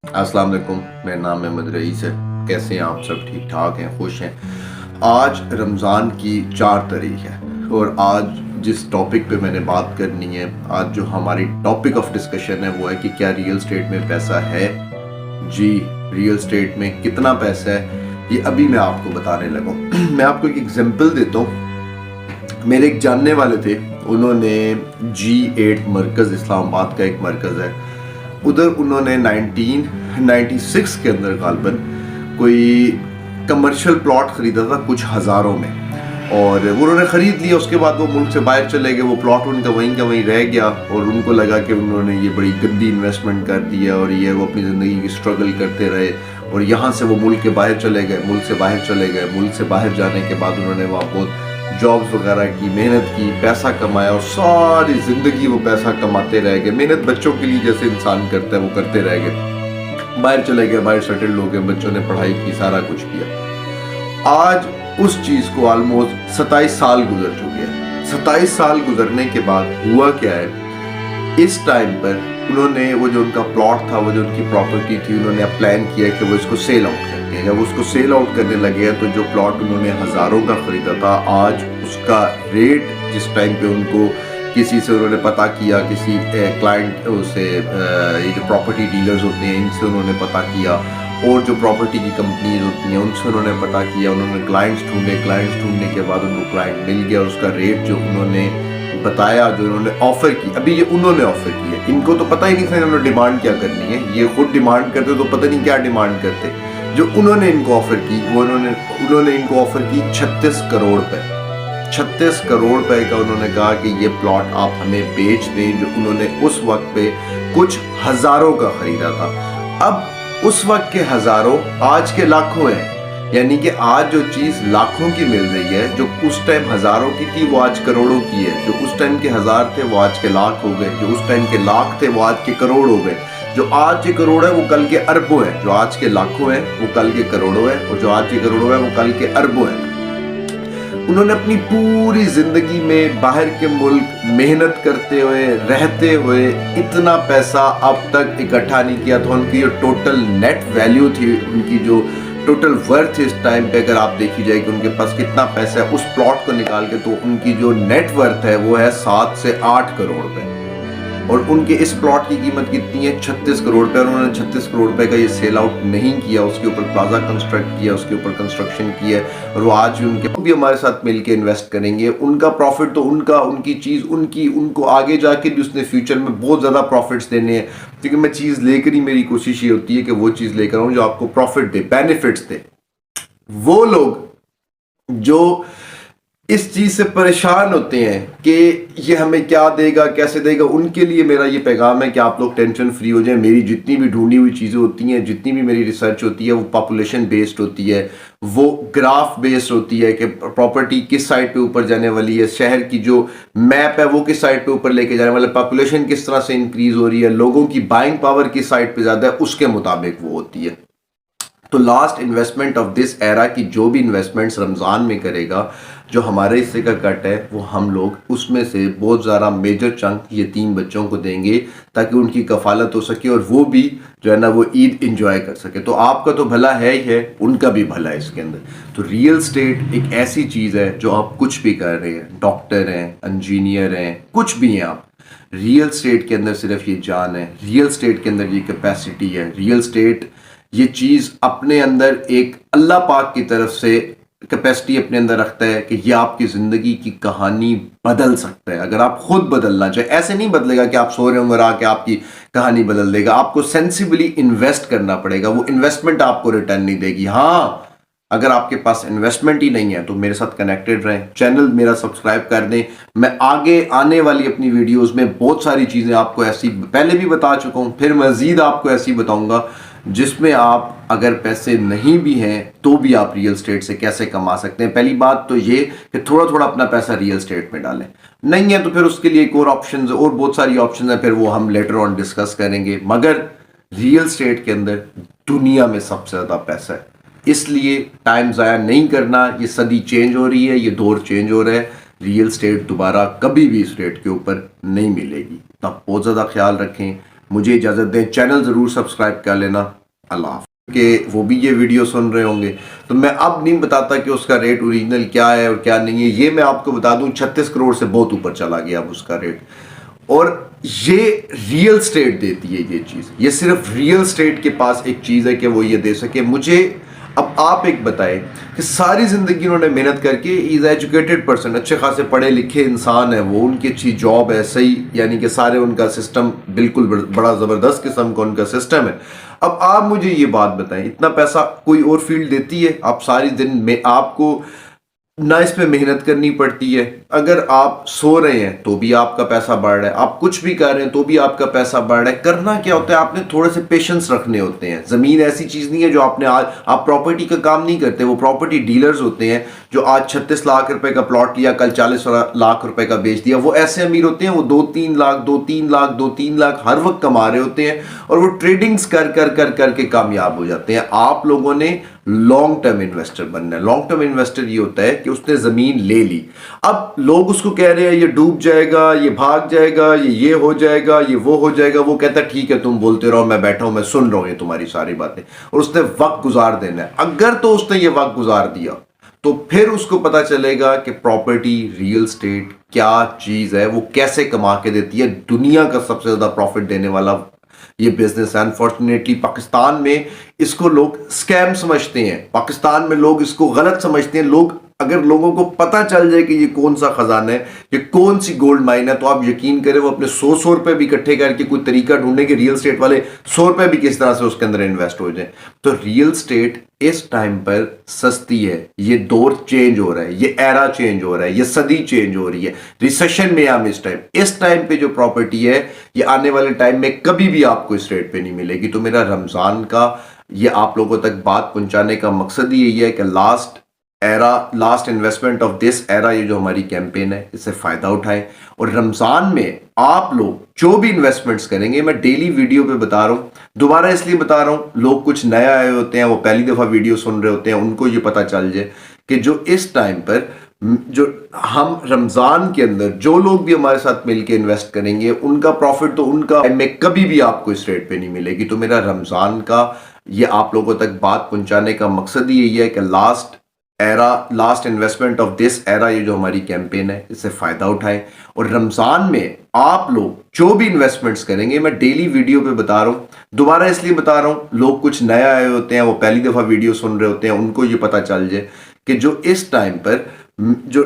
अस्सलाम वालेकुम, मेरा नाम अहमद रईस है। कैसे हैं आप सब? ठीक ठाक हैं, खुश हैं। आज रमज़ान की 4 तारीख है और आज जिस टॉपिक पे मैंने बात करनी है, आज जो हमारी टॉपिक ऑफ डिस्कशन है वो है कि क्या रियल स्टेट में पैसा है। जी, रियल स्टेट में कितना पैसा है ये अभी मैं आपको बताने लगा हूँ। मैं आपको एक एग्जांपल देता हूँ। मेरे एक जानने वाले थे, उन्होंने G8 मरकज़, इस्लामाबाद का एक मरकज़ है, उधर उन्होंने 1996 के अंदर गालबन कोई कमर्शियल प्लॉट ख़रीदा था कुछ हज़ारों में, और वो उन्होंने ख़रीद लिया। उसके बाद वो मुल्क से बाहर चले गए, वो प्लॉट उनका वहीं का वहीं रह गया और उनको लगा कि उन्होंने ये बड़ी गंदी इन्वेस्टमेंट कर दी है और ये वो अपनी ज़िंदगी की स्ट्रगल करते रहे और यहाँ से वो मुल्क के बाहर चले गए, मुल्क से बाहर चले गए। मुल्क से बाहर जाने के बाद उन्होंने वहाँ बहुत जॉब्स वगैरह की, मेहनत की, पैसा कमाया और सारी ज़िंदगी वो पैसा कमाते रह गए। मेहनत बच्चों के लिए जैसे इंसान करता है वो करते रह गए, बाहर चले गए, बाहर सेटल्ड हो गए, बच्चों ने पढ़ाई की, सारा कुछ किया। आज उस चीज़ को ऑलमोस्ट 27 साल गुजर चुके हैं। 27 साल गुजरने के बाद हुआ क्या है, इस टाइम पर उन्होंने वो जो उनका प्लॉट था, वो जो उनकी प्रॉपर्टी थी, उन्होंने अब प्लान किया कि वो इसको सेल आउट करते हैं। जब उसको सेल आउट करने लगे हैं तो जो प्लॉट उन्होंने हज़ारों का ख़रीदा था, आज उसका रेट जिस टाइम पे उनको किसी से उन्होंने पता किया, किसी क्लाइंट से, ये जो प्रॉपर्टी डीलर्स होते हैं इनसे उन्होंने पता किया और जो प्रॉपर्टी की कंपनीज होती हैं उनसे उन्होंने पता किया, उन्होंने क्लाइंट्स ढूंढने के बाद उनको क्लाइंट मिल गया और उसका रेट जो उन्होंने बताया, जो उन्होंने ऑफ़र की, अभी ये उन्होंने ऑफ़र की है, इनको तो पता ही नहीं था इन्होंने डिमांड क्या करनी है। ये खुद डिमांड करते तो पता नहीं क्या डिमांड करते। जो उन्होंने इनको ऑफ़र की वो उन्होंने इनको ऑफ़र की 36 करोड़ रुपए। 36 करोड़ रुपए का उन्होंने कहा कि ये प्लॉट आप हमें बेच दें, जो उन्होंने उस वक्त पे कुछ हज़ारों का ख़रीदा था। अब उस वक्त के हज़ारों आज के लाखों हैं, यानी कि आज जो चीज़ लाखों की मिल रही है, जो उस टाइम हज़ारों की थी वो आज करोड़ों की है। जो उस टाइम के हज़ार थे वो आज के लाख हो गए, जो उस टाइम के लाख थे वो आज के करोड़ हो गए। जो आज के करोड़ है वो कल के अरबों हैं, जो आज के लाखों हैं वो कल के करोड़ों हैं और जो आज के करोड़ों हैं वो कल के अरबों हैं। उन्होंने अपनी पूरी ज़िंदगी में बाहर के मुल्क मेहनत करते हुए, रहते हुए इतना पैसा अब तक इकट्ठा नहीं किया था। उनकी जो टोटल नेट वैल्यू थी, उनकी जो टोटल वर्थ इस टाइम पे अगर आप देखी जाए कि उनके पास कितना पैसा है उस प्लॉट को निकाल के, तो उनकी जो नेट वर्थ है वो है 7 से 8 करोड़ रुपए। और उनके इस प्लॉट की कीमत कितनी है? 36 करोड़ रुपए। और उन्होंने 36 करोड़ रुपए का ये सेल आउट नहीं किया, उसके ऊपर प्लाजा कंस्ट्रक्ट किया, उसके ऊपर कंस्ट्रक्शन किया और वो आज भी हमारे साथ मिलके इन्वेस्ट करेंगे। उनका प्रॉफिट तो उनकी चीज़ उनको आगे जाके भी उसने फ्यूचर में बहुत ज़्यादा प्रॉफिट्स देने हैं, क्योंकि मैं चीज़ लेकर ही, मेरी कोशिश ये होती है कि वो चीज़ लेकर आऊँ जो आपको प्रॉफिट दे, बेनिफिट्स दे। वो लोग जो इस चीज़ से परेशान होते हैं कि ये हमें क्या देगा, कैसे देगा, उनके लिए मेरा ये पैगाम है कि आप लोग टेंशन फ्री हो जाएं। मेरी जितनी भी ढूंढी हुई चीज़ें होती हैं, जितनी भी मेरी रिसर्च होती है, वो पॉपुलेशन बेस्ड होती है, वो ग्राफ बेस्ड होती है कि प्रॉपर्टी किस साइड पे ऊपर जाने वाली है, शहर की जो मैप है वो किस साइड पे ऊपर लेके जाने वाला है, पॉपुलेशन किस तरह से इंक्रीज हो रही है, लोगों की बाइंग पावर किस साइड पे ज़्यादा है, उसके मुताबिक वो होती है। तो last investment of this era की जो भी इन्वेस्टमेंट्स रमज़ान में करेगा, जो हमारे हिस्से का कट है, वो हम लोग उसमें से बहुत ज़्यादा मेजर चंक यतीम बच्चों को देंगे ताकि उनकी कफालत हो सके और वो भी जो है ना वो ईद इंजॉय कर सके। तो आपका तो भला है ही है, उनका भी भला है इसके अंदर। तो रियल स्टेट एक ऐसी चीज़ है जो आप कुछ भी कर रहे हैं, डॉक्टर हैं, इंजीनियर हैं, कुछ भी हैं आप, रियल स्टेट के अंदर सिर्फ ये जान है, रियल स्टेट के अंदर ये कैपेसिटी है। रियल स्टेट ये चीज़ अपने अंदर एक अल्लाह पाक की तरफ से कैपेसिटी अपने अंदर रखता है कि ये आपकी ज़िंदगी की कहानी बदल सकता है अगर आप खुद बदलना चाहे। ऐसे नहीं बदलेगा कि आप सो रहे होंगे और आके आपकी कहानी बदल देगा। आपको सेंसिबली इन्वेस्ट करना पड़ेगा, वो इन्वेस्टमेंट आपको रिटर्न नहीं देगी। हाँ, अगर आपके पास इन्वेस्टमेंट ही नहीं है तो मेरे साथ कनेक्टेड रहें, चैनल मेरा सब्सक्राइब कर दें। मैं आगे आने वाली अपनी वीडियोज़ में बहुत सारी चीज़ें आपको ऐसी पहले भी बता चुका हूँ, फिर मज़ीद आपको ऐसी बताऊँगा जिसमें आप अगर पैसे नहीं भी हैं तो भी आप रियल स्टेट से कैसे कमा सकते हैं। पहली बात तो ये कि थोड़ा थोड़ा अपना पैसा रियल स्टेट में डालें, नहीं है तो फिर उसके लिए एक और ऑप्शन और बहुत सारी ऑप्शन है, फिर वो हम लेटर ऑन डिस्कस करेंगे। मगर रियल स्टेट के अंदर दुनिया में सबसे ज़्यादा पैसा है, इसलिए टाइम ज़ाया नहीं करना। ये सदी चेंज हो रही है, ये दौर चेंज हो रहा है, रियल स्टेट दोबारा कभी भी इस रेट के ऊपर नहीं मिलेगी। तो आप बहुत ज़्यादा ख्याल रखें, مجھے اجازت دیں, چینل ضرور سبسکرائب کر لینا. اللہ حافظ. کہ وہ بھی یہ ویڈیو سن رہے ہوں گے, تو میں اب نہیں بتاتا کہ اس کا ریٹ اوریجنل کیا ہے اور کیا نہیں ہے. یہ میں آپ کو بتا دوں 36 کروڑ سے بہت اوپر چلا گیا اب اس کا ریٹ. اور یہ ریئل اسٹیٹ دیتی ہے یہ چیز, یہ صرف ریئل اسٹیٹ کے پاس ایک چیز ہے کہ وہ یہ دے سکے. مجھے اب آپ ایک بتائیں کہ ساری زندگی انہوں نے محنت کر کے, از ایجوکیٹڈ پرسن, اچھے خاصے پڑھے لکھے انسان ہیں وہ, ان کی اچھی جاب ہے, صحیح, یعنی کہ سارے ان کا سسٹم بالکل بڑا زبردست قسم کا ان کا سسٹم ہے. اب آپ مجھے یہ بات بتائیں, اتنا پیسہ کوئی اور فیلڈ دیتی ہے؟ آپ ساری دن میں آپ کو نہ اس پہ محنت کرنی پڑتی ہے, اگر آپ سو رہے ہیں تو بھی آپ کا پیسہ بڑھ رہا ہے, آپ کچھ بھی کر رہے ہیں تو بھی آپ کا پیسہ بڑھ رہا ہے. کرنا کیا ہوتا ہے, آپ نے تھوڑے سے پیشنس رکھنے ہوتے ہیں. زمین ایسی چیز نہیں ہے جو آپ نے آج, آپ پراپرٹی کا کام نہیں کرتے, وہ پراپرٹی ڈیلرز ہوتے ہیں جو آج 36 لاکھ روپے کا پلاٹ لیا, کل 40 لاکھ روپے کا بیچ دیا. وہ ایسے امیر ہوتے ہیں, وہ 2-3 لاکھ ہر وقت کما رہے ہوتے ہیں, اور وہ ٹریڈنگز کر کے کامیاب ہو جاتے ہیں. آپ لوگوں نے لانگ ٹرم انویسٹر بننا ہے. لانگ ٹرم انویسٹر یہ ہوتا ہے کہ اس نے زمین لے لی, اب لوگ اس کو کہہ رہے ہیں یہ ڈوب جائے گا, یہ بھاگ جائے گا, یہ ہو جائے گا, یہ وہ ہو جائے گا. وہ کہتا ہے ٹھیک ہے تم بولتے رہو, میں بیٹھا ہوں, میں سن رہا ہوں یہ تمہاری ساری باتیں. اور اس نے وقت گزار دینا ہے. اگر تو اس نے یہ وقت گزار دیا تو پھر اس کو پتا چلے گا کہ پراپرٹی, ریئل اسٹیٹ کیا چیز ہے, وہ کیسے کما کے دیتی ہے. دنیا کا سب سے زیادہ پروفٹ دینے والا یہ بزنس ہے. انفارچونیٹلی پاکستان میں اس کو لوگ اسکیم سمجھتے ہیں, پاکستان میں لوگ اس کو غلط سمجھتے ہیں. لوگ, اگر لوگوں کو پتا چل جائے کہ یہ کون سا خزانہ ہے, یہ کون سی گولڈ مائن ہے, تو آپ یقین کریں وہ اپنے 100 روپے بھی اکٹھے کر کے کوئی طریقہ ڈھونڈیں کہ ریئل اسٹیٹ والے 100 روپے بھی کس طرح سے اس کے اندر انویسٹ ہو جائیں. تو ریئل اسٹیٹ اس ٹائم پر سستی ہے. یہ دور چینج ہو رہا ہے, یہ ایرا چینج ہو رہا ہے, یہ صدی چینج ہو رہی ہے. ریسیشن میں ہم اس ٹائم پہ جو پراپرٹی ہے یہ آنے والے ٹائم میں کبھی بھی آپ کو اس ریٹ پہ نہیں ملے گی. تو میرا رمضان کا یہ آپ لوگوں تک بات پہنچانے کا مقصد ہی یہی ہے کہ لاسٹ انویسٹمنٹ آف دس ایرا, یہ جو ہماری کیمپین ہے, اس سے فائدہ اٹھائیں. اور رمضان میں آپ لوگ جو بھی انویسٹمنٹس کریں گے, میں ڈیلی ویڈیو پہ بتا رہا ہوں, دوبارہ اس لیے بتا رہا ہوں, لوگ کچھ نیا آئے ہوتے ہیں, وہ پہلی دفعہ ویڈیو سن رہے ہوتے ہیں, ان کو یہ پتا چل جائے کہ جو اس ٹائم پر جو ہم رمضان کے اندر جو لوگ بھی ہمارے ساتھ مل کے انویسٹ کریں گے, ان کا پروفٹ تو ان کا میں کبھی بھی آپ کو اس ریٹ پہ نہیں ملے گی. تو میرا رمضان کا یہ آپ لوگوں تک بات پہنچانے کا مقصد ہی یہی ہے کہ لاسٹ انویسٹمنٹ آف دس ایرا, یہ جو ہماری کیمپین ہے, اس سے فائدہ اٹھائیں. اور رمضان میں آپ لوگ جو بھی انویسٹمنٹس کریں گے, میں ڈیلی ویڈیو پہ بتا رہا ہوں, دوبارہ اس لیے بتا رہا ہوں, لوگ کچھ نیا آئے ہوتے ہیں, وہ پہلی دفعہ ویڈیو سن رہے ہوتے ہیں, ان کو یہ پتا چل جائے کہ جو اس ٹائم پر جو